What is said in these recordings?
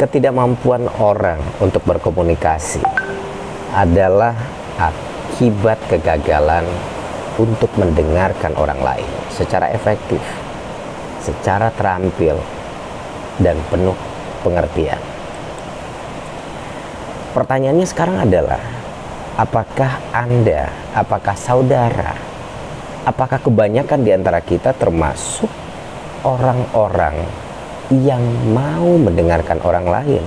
Ketidakmampuan orang untuk berkomunikasi adalah akibat kegagalan untuk mendengarkan orang lain secara efektif, secara terampil, dan penuh pengertian. Pertanyaannya sekarang adalah, apakah Anda, apakah saudara, apakah kebanyakan di antara kita termasuk orang-orang yang mau mendengarkan orang lain?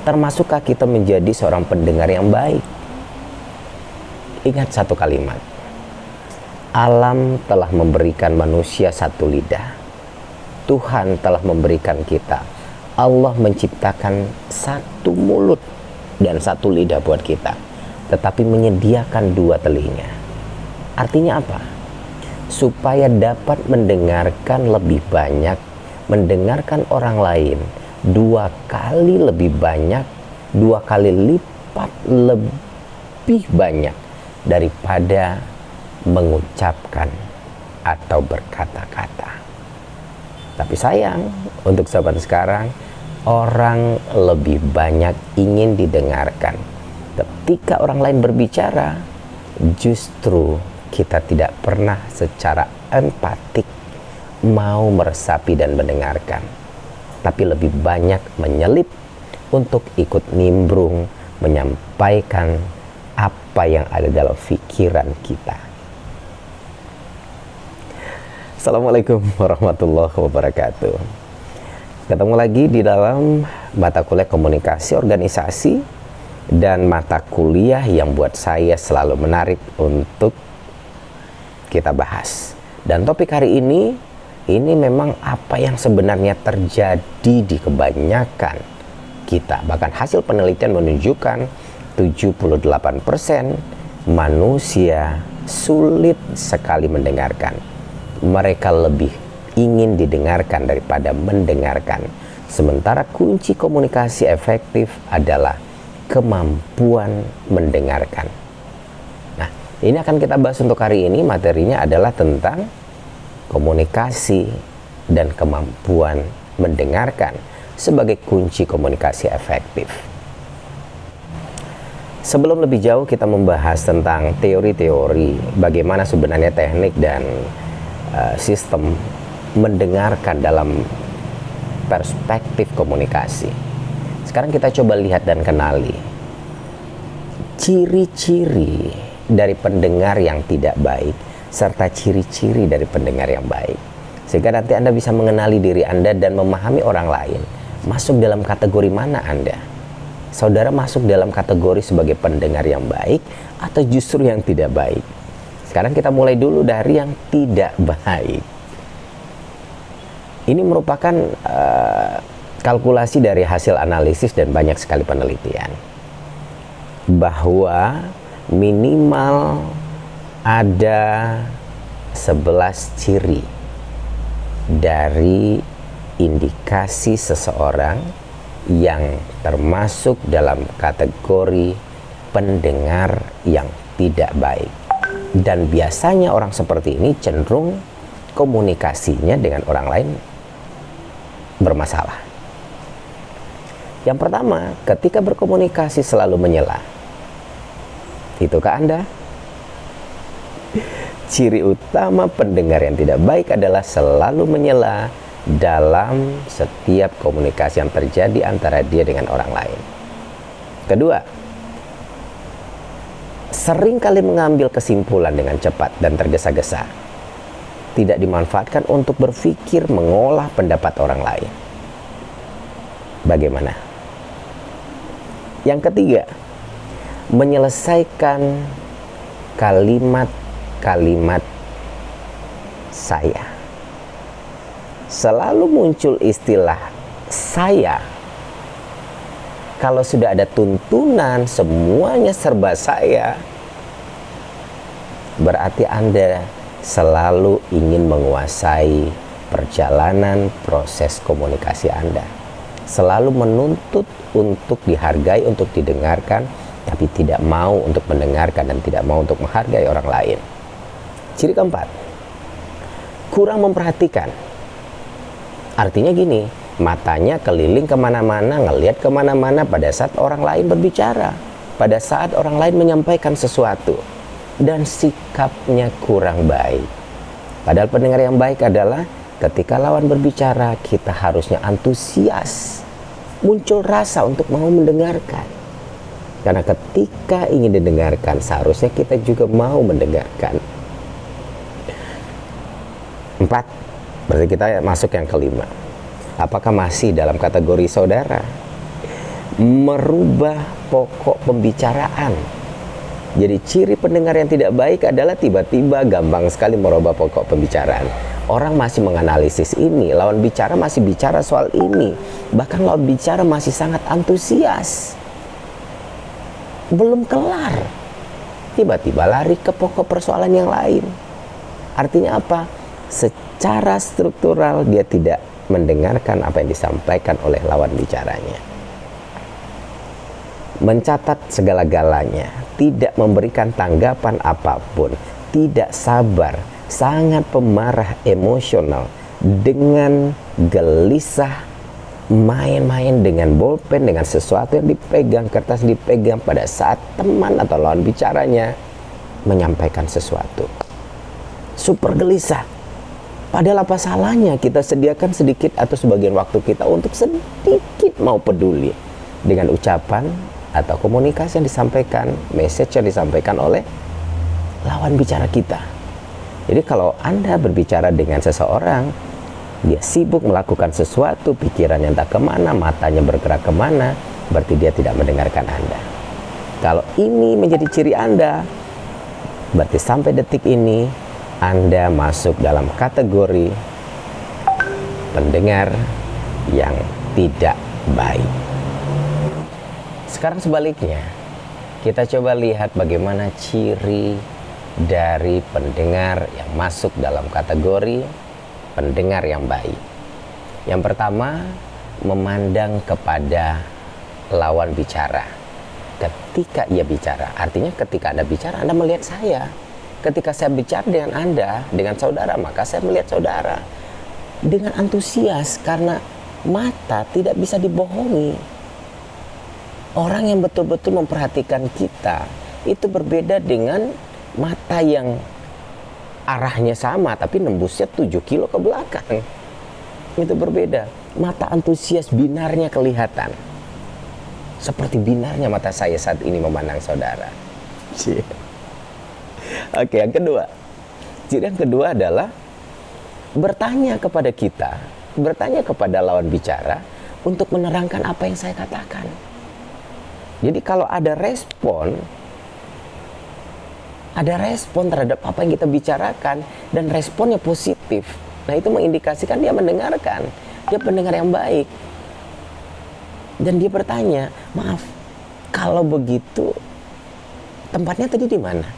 Termasukkah kita menjadi seorang pendengar yang baik? Ingat satu kalimat, alam telah memberikan manusia satu lidah. Tuhan telah memberikan kita, Allah menciptakan satu mulut dan satu lidah buat kita, tetapi menyediakan dua telinga. Artinya apa? Supaya dapat mendengarkan lebih banyak, mendengarkan orang lain dua kali lebih banyak, dua kali lipat lebih banyak daripada mengucapkan atau berkata-kata. Tapi sayang, untuk zaman sekarang, orang lebih banyak ingin didengarkan. Ketika orang lain berbicara, justru kita tidak pernah secara empatik mau meresapi dan mendengarkan, tapi lebih banyak menyelip untuk ikut nimbrung, menyampaikan apa yang ada dalam pikiran kita. Assalamualaikum warahmatullahi wabarakatuh. Ketemu lagi di dalam mata kuliah komunikasi organisasi, dan mata kuliah yang buat saya selalu menarik untuk kita bahas. Dan topik hari ini memang apa yang sebenarnya terjadi di kebanyakan kita. Bahkan hasil penelitian menunjukkan 78% manusia sulit sekali mendengarkan. Mereka lebih ingin didengarkan daripada mendengarkan. Sementara kunci komunikasi efektif adalah kemampuan mendengarkan. Nah, ini akan kita bahas untuk hari ini. Materinya adalah tentang komunikasi dan kemampuan mendengarkan sebagai kunci komunikasi efektif. Sebelum lebih jauh kita membahas tentang teori-teori bagaimana sebenarnya teknik dan sistem mendengarkan dalam perspektif komunikasi. Sekarang kita coba lihat dan kenali ciri-ciri dari pendengar yang tidak baik serta ciri-ciri dari pendengar yang baik, sehingga nanti Anda bisa mengenali diri Anda dan memahami orang lain. Masuk dalam kategori mana Anda? Saudara masuk dalam kategori sebagai pendengar yang baik atau justru yang tidak baik? Sekarang kita mulai dulu dari yang tidak baik. Ini merupakan kalkulasi dari hasil analisis dan banyak sekali penelitian, bahwa minimal ada 11 ciri dari indikasi seseorang yang termasuk dalam kategori pendengar yang tidak baik. Dan biasanya orang seperti ini cenderung komunikasinya dengan orang lain bermasalah. Yang pertama, ketika berkomunikasi selalu menyela. Itukah Anda? Ciri utama pendengar yang tidak baik adalah selalu menyela dalam setiap komunikasi yang terjadi antara dia dengan orang lain. Kedua, sering kali mengambil kesimpulan dengan cepat dan tergesa-gesa. Tidak dimanfaatkan untuk berpikir mengolah pendapat orang lain. Bagaimana? Yang ketiga, menyelesaikan kalimat-kalimat saya. Selalu muncul istilah saya. Kalau sudah ada tuntunan, semuanya serba saya, berarti Anda selalu ingin menguasai perjalanan proses komunikasi Anda. Selalu menuntut untuk dihargai, untuk didengarkan, tapi tidak mau untuk mendengarkan dan tidak mau untuk menghargai orang lain. Ciri keempat, kurang memperhatikan. Artinya gini, Matanya keliling kemana-mana, ngelihat kemana-mana pada saat orang lain berbicara, pada saat orang lain menyampaikan sesuatu, dan sikapnya kurang baik. Padahal pendengar yang baik adalah ketika lawan berbicara, kita harusnya antusias, muncul rasa untuk mau mendengarkan. Karena ketika ingin didengarkan, seharusnya kita juga mau mendengarkan. 4, berarti kita masuk yang kelima. Apakah masih dalam kategori saudara merubah pokok pembicaraan? Jadi ciri pendengar yang tidak baik adalah tiba-tiba gampang sekali merubah pokok pembicaraan. Orang masih menganalisis ini, lawan bicara masih bicara soal ini, bahkan lawan bicara masih sangat antusias, belum kelar, tiba-tiba lari ke pokok persoalan yang lain. Artinya apa? Secara struktural dia tidak mendengarkan apa yang disampaikan oleh lawan bicaranya. Mencatat segala-galanya, tidak memberikan tanggapan apapun, tidak sabar, sangat pemarah, emosional, dengan gelisah, main-main dengan bolpen, dengan sesuatu yang dipegang, kertas dipegang pada saat teman atau lawan bicaranya menyampaikan sesuatu. Super gelisah. Padahal apa salahnya kita sediakan sedikit atau sebagian waktu kita untuk sedikit mau peduli dengan ucapan atau komunikasi yang disampaikan, message yang disampaikan oleh lawan bicara kita. Jadi kalau Anda berbicara dengan seseorang, dia sibuk melakukan sesuatu, pikirannya entah kemana, matanya bergerak kemana, berarti dia tidak mendengarkan Anda. Kalau ini menjadi ciri Anda, berarti sampai detik ini Anda masuk dalam kategori pendengar yang tidak baik. Sekarang sebaliknya, kita coba lihat bagaimana ciri dari pendengar yang masuk dalam kategori pendengar yang baik. Yang pertama, memandang kepada lawan bicara ketika ia bicara. Artinya ketika Anda bicara, Anda melihat saya. Ketika saya bicara dengan Anda, dengan saudara, maka saya melihat saudara dengan antusias, karena mata tidak bisa dibohongi. Orang yang betul-betul memperhatikan kita itu berbeda dengan mata yang arahnya sama tapi nembusnya 7 kilo ke belakang. Itu berbeda. Mata antusias, binarnya kelihatan. Seperti binarnya mata saya saat ini memandang saudara. Oke, yang kedua. Ciri yang kedua adalah bertanya kepada kita, bertanya kepada lawan bicara untuk menerangkan apa yang saya katakan. Jadi kalau ada respon terhadap apa yang kita bicarakan dan responnya positif, nah itu mengindikasikan dia mendengarkan, dia pendengar yang baik. Dan dia bertanya, maaf, kalau begitu tempatnya tadi di mana?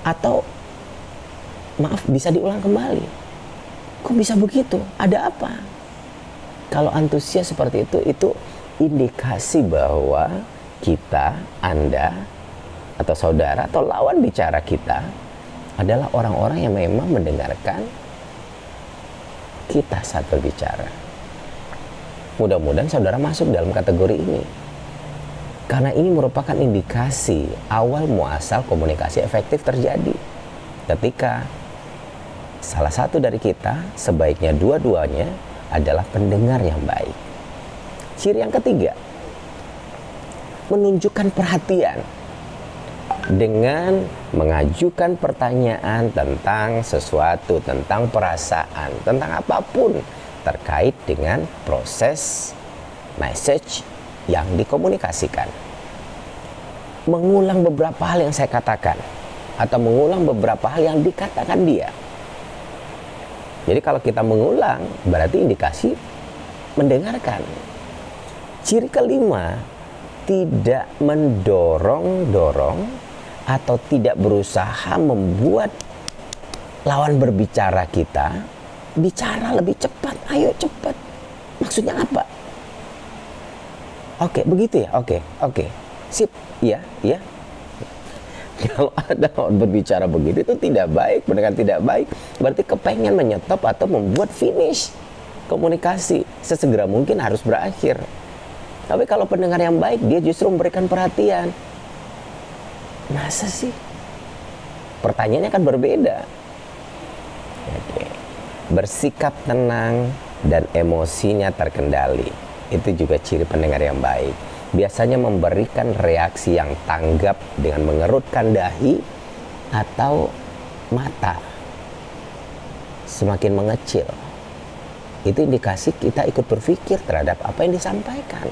Atau maaf, bisa diulang kembali? Kok bisa begitu? Ada apa? Kalau antusias seperti itu indikasi bahwa kita, Anda, atau saudara, atau lawan bicara kita adalah orang-orang yang memang mendengarkan kita saat berbicara. Mudah-mudahan saudara masuk dalam kategori ini. Karena ini merupakan indikasi awal muasal komunikasi efektif terjadi. Ketika salah satu dari kita, sebaiknya dua-duanya adalah pendengar yang baik. Ciri yang ketiga, menunjukkan perhatian dengan mengajukan pertanyaan tentang sesuatu, tentang perasaan, tentang apapun terkait dengan proses message yang dikomunikasikan. Mengulang beberapa hal yang saya katakan atau mengulang beberapa hal yang dikatakan dia. Jadi kalau kita mengulang berarti indikasi mendengarkan. Ciri kelima, tidak mendorong-dorong atau tidak berusaha membuat lawan berbicara kita bicara lebih cepat. Ayo cepat. Maksudnya apa? Oke, begitu ya? Oke. Sip. Iya. Kalau ada lawan berbicara begitu, itu tidak baik, benar tidak baik. Berarti kepengen menyetop atau membuat finish komunikasi sesegera mungkin harus berakhir. Tapi kalau pendengar yang baik, dia justru memberikan perhatian. Masa sih? Pertanyaannya kan berbeda. Oke. Bersikap tenang dan emosinya terkendali. Itu juga ciri pendengar yang baik. Biasanya memberikan reaksi yang tanggap dengan mengerutkan dahi atau mata semakin mengecil. Itu indikasi kita ikut berpikir terhadap apa yang disampaikan.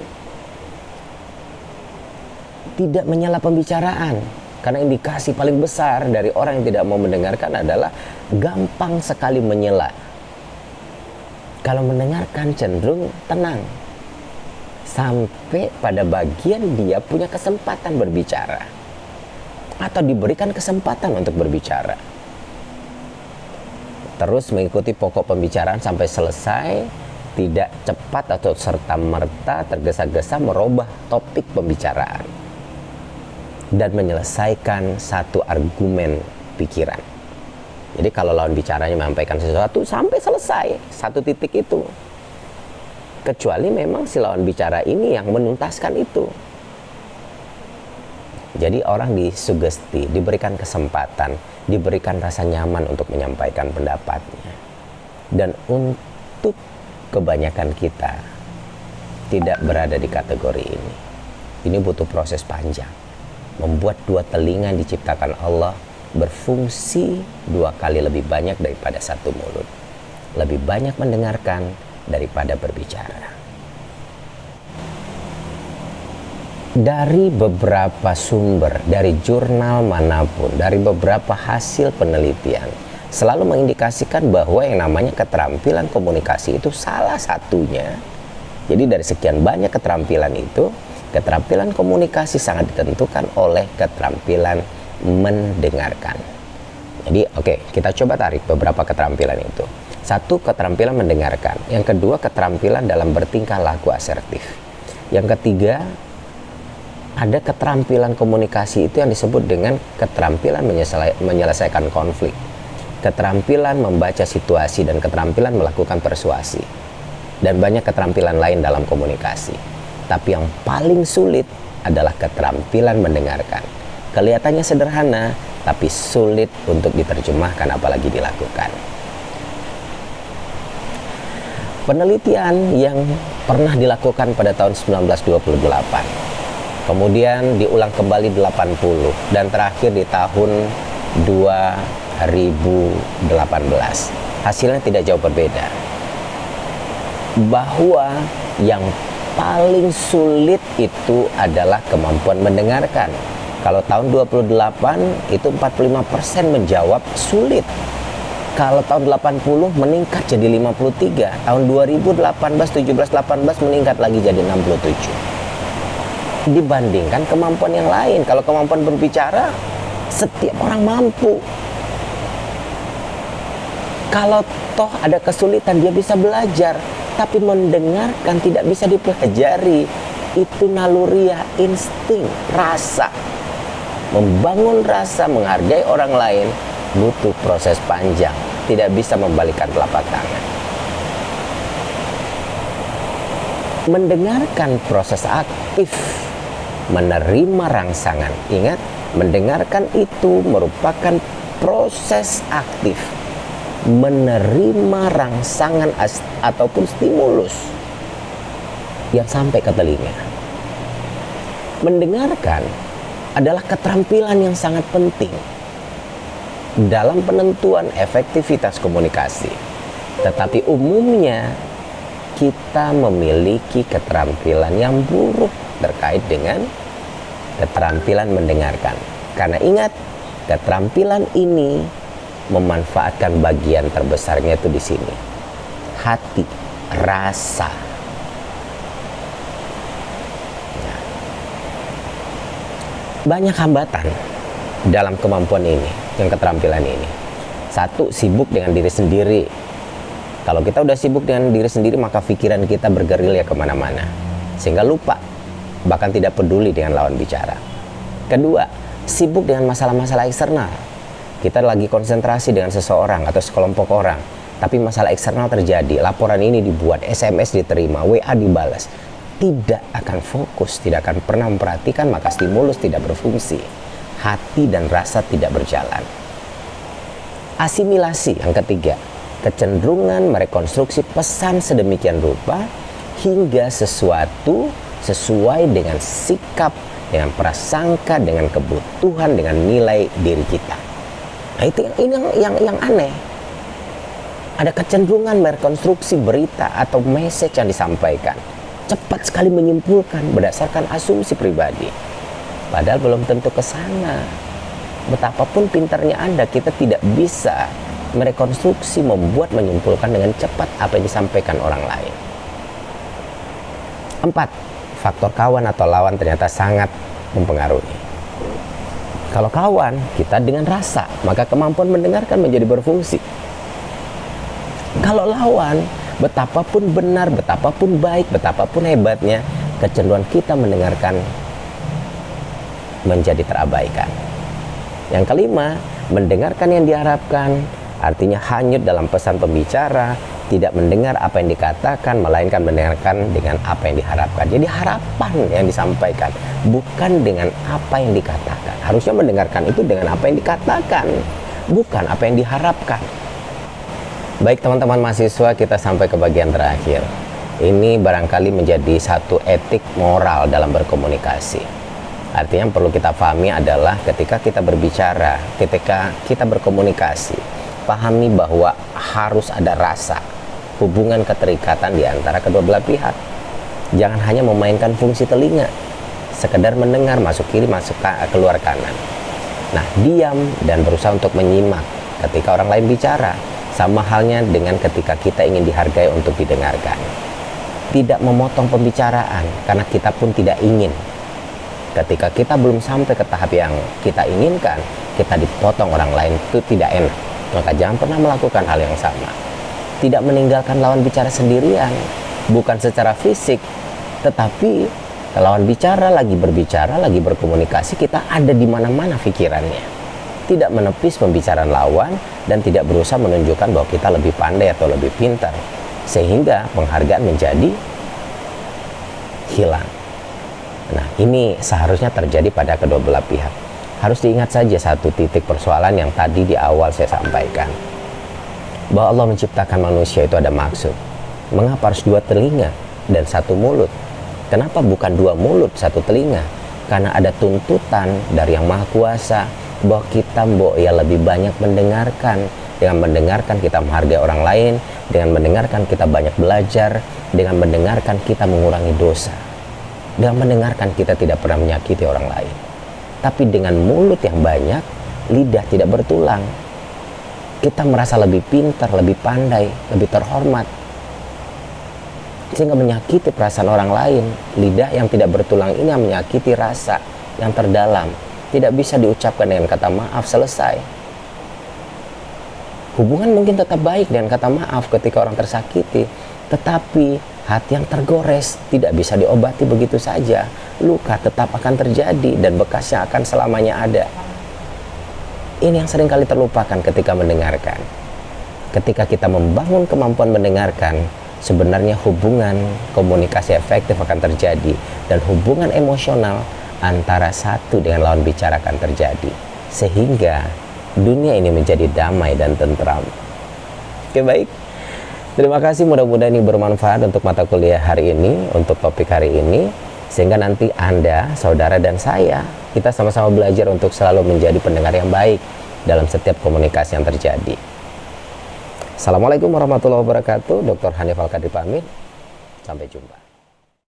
Tidak menyela pembicaraan, karena indikasi paling besar dari orang yang tidak mau mendengarkan adalah gampang sekali menyela. Kalau mendengarkan cenderung tenang, sampai pada bagian dia punya kesempatan berbicara atau diberikan kesempatan untuk berbicara. Terus mengikuti pokok pembicaraan sampai selesai, tidak cepat atau serta-merta tergesa-gesa merubah topik pembicaraan dan menyelesaikan satu argumen pikiran. Jadi kalau lawan bicaranya menyampaikan sesuatu sampai selesai satu titik itu, kecuali memang si lawan bicara ini yang menuntaskan itu. Jadi orang disugesti, diberikan kesempatan, diberikan rasa nyaman untuk menyampaikan pendapatnya. Dan untuk kebanyakan kita tidak berada di kategori ini. Ini butuh proses panjang. Membuat dua telinga yang diciptakan Allah berfungsi 2 kali lebih banyak daripada satu mulut. Lebih banyak mendengarkan daripada berbicara. Dari beberapa sumber, dari jurnal manapun, dari beberapa hasil penelitian, selalu mengindikasikan bahwa yang namanya keterampilan komunikasi itu salah satunya. Jadi dari sekian banyak keterampilan itu, keterampilan komunikasi sangat ditentukan oleh keterampilan mendengarkan. Jadi kita coba tarik beberapa keterampilan itu. 1, keterampilan mendengarkan. Yang kedua, keterampilan dalam bertingkah laku asertif. Yang ketiga, ada keterampilan komunikasi itu yang disebut dengan keterampilan menyelesaikan konflik, keterampilan membaca situasi, dan keterampilan melakukan persuasi. Dan banyak keterampilan lain dalam komunikasi. Tapi yang paling sulit adalah keterampilan mendengarkan. Kelihatannya sederhana, tapi sulit untuk diterjemahkan apalagi dilakukan. Penelitian yang pernah dilakukan pada tahun 1928, kemudian diulang kembali 80, dan terakhir di tahun 2018. Hasilnya tidak jauh berbeda. Bahwa yang paling sulit itu adalah kemampuan mendengarkan. Kalau tahun 28 itu 45% menjawab sulit. Kalau tahun 80 meningkat jadi 53. Tahun 2018, 17, 18 meningkat lagi jadi 67. Dibandingkan kemampuan yang lain. Kalau kemampuan berbicara, setiap orang mampu. Kalau toh ada kesulitan, dia bisa belajar. Tapi mendengarkan tidak bisa dipelajari. Itu naluriah, insting, rasa. Membangun rasa, menghargai orang lain, butuh proses panjang. Tidak bisa membalikkan telapak tangan. Mendengarkan proses aktif, menerima rangsangan. Ingat, mendengarkan itu merupakan proses aktif. Menerima rangsangan ataupun stimulus yang sampai ke telinga. Mendengarkan adalah keterampilan yang sangat penting dalam penentuan efektivitas komunikasi. Tetapi umumnya kita memiliki keterampilan yang buruk terkait dengan keterampilan mendengarkan. Karena ingat, keterampilan ini memanfaatkan bagian terbesarnya itu di sini. Hati, rasa. Nah, banyak hambatan dalam kemampuan ini, yang keterampilan ini. 1, sibuk dengan diri sendiri. Kalau kita udah sibuk dengan diri sendiri, maka pikiran kita bergerilya kemana-mana, sehingga lupa, bahkan tidak peduli dengan lawan bicara. Kedua, sibuk dengan masalah-masalah eksternal. Kita lagi konsentrasi dengan seseorang atau sekelompok orang, tapi masalah eksternal terjadi, laporan ini dibuat, SMS diterima, WA dibalas, tidak akan fokus, tidak akan pernah memperhatikan, maka stimulus tidak berfungsi, hati dan rasa tidak berjalan. Asimilasi yang ketiga, kecenderungan merekonstruksi pesan sedemikian rupa hingga sesuatu sesuai dengan sikap, dengan prasangka, dengan kebutuhan, dengan nilai diri kita. Nah, itu yang aneh. Ada kecenderungan merekonstruksi berita atau message yang disampaikan, cepat sekali menyimpulkan berdasarkan asumsi pribadi, padahal belum tentu ke sana. Betapapun pintarnya Anda, kita tidak bisa merekonstruksi, membuat, menyimpulkan dengan cepat apa yang disampaikan orang lain. 4. Faktor kawan atau lawan ternyata sangat mempengaruhi. Kalau kawan, kita dengan rasa, maka kemampuan mendengarkan menjadi berfungsi. Kalau lawan, betapapun benar, betapapun baik, betapapun hebatnya, kecenderungan kita mendengarkan menjadi terabaikan. Yang kelima, mendengarkan yang diharapkan, artinya hanyut dalam pesan pembicara, tidak mendengar apa yang dikatakan, melainkan mendengarkan dengan apa yang diharapkan. Jadi harapan yang disampaikan, bukan dengan apa yang dikatakan. Harusnya mendengarkan itu dengan apa yang dikatakan, bukan apa yang diharapkan. Baik teman-teman mahasiswa, kita sampai ke bagian terakhir. Ini barangkali menjadi satu etik moral dalam berkomunikasi. Artinya yang perlu kita pahami adalah ketika kita berbicara, ketika kita berkomunikasi, pahami bahwa harus ada rasa, hubungan keterikatan di antara kedua belah pihak. Jangan hanya memainkan fungsi telinga, sekedar mendengar, masuk kiri, masuk keluar kanan. Nah, diam dan berusaha untuk menyimak ketika orang lain bicara. Sama halnya dengan ketika kita ingin dihargai untuk didengarkan. Tidak memotong pembicaraan, karena kita pun tidak ingin. Ketika kita belum sampai ke tahap yang kita inginkan, kita dipotong orang lain, itu tidak enak. Maka jangan pernah melakukan hal yang sama. Tidak meninggalkan lawan bicara sendirian, bukan secara fisik, tetapi lawan bicara lagi berbicara, lagi berkomunikasi, kita ada di mana-mana pikirannya. Tidak menepis pembicaraan lawan dan tidak berusaha menunjukkan bahwa kita lebih pandai atau lebih pintar, sehingga penghargaan menjadi hilang. Nah, ini seharusnya terjadi pada kedua belah pihak. Harus diingat saja satu titik persoalan yang tadi di awal saya sampaikan, bahwa Allah menciptakan manusia itu ada maksud. Mengapa harus dua telinga dan satu mulut? Kenapa bukan dua mulut satu telinga? Karena ada tuntutan dari Yang Maha Kuasa bahwa kita ya lebih banyak mendengarkan. Dengan mendengarkan kita menghargai orang lain, dengan mendengarkan kita banyak belajar, dengan mendengarkan kita mengurangi dosa, dengan mendengarkan kita tidak pernah menyakiti orang lain. Tapi dengan mulut yang banyak, lidah tidak bertulang, kita merasa lebih pintar, lebih pandai, lebih terhormat, sehingga menyakiti perasaan orang lain. Lidah yang tidak bertulang ini yang menyakiti rasa yang terdalam, tidak bisa diucapkan dengan kata maaf, selesai. Hubungan mungkin tetap baik dengan kata maaf ketika orang tersakiti, tetapi hati yang tergores tidak bisa diobati begitu saja. Luka tetap akan terjadi dan bekasnya akan selamanya ada. Ini yang seringkali terlupakan ketika mendengarkan. Ketika kita membangun kemampuan mendengarkan, sebenarnya hubungan komunikasi efektif akan terjadi, dan hubungan emosional antara satu dengan lawan bicara akan terjadi, sehingga dunia ini menjadi damai dan tentram. Oke, baik. Terima kasih, mudah-mudahan ini bermanfaat untuk mata kuliah hari ini, untuk topik hari ini, sehingga nanti Anda, saudara dan saya, kita sama-sama belajar untuk selalu menjadi pendengar yang baik dalam setiap komunikasi yang terjadi. Assalamualaikum warahmatullahi wabarakatuh. Dr. Hanif Al-Qadri pamit. Sampai jumpa.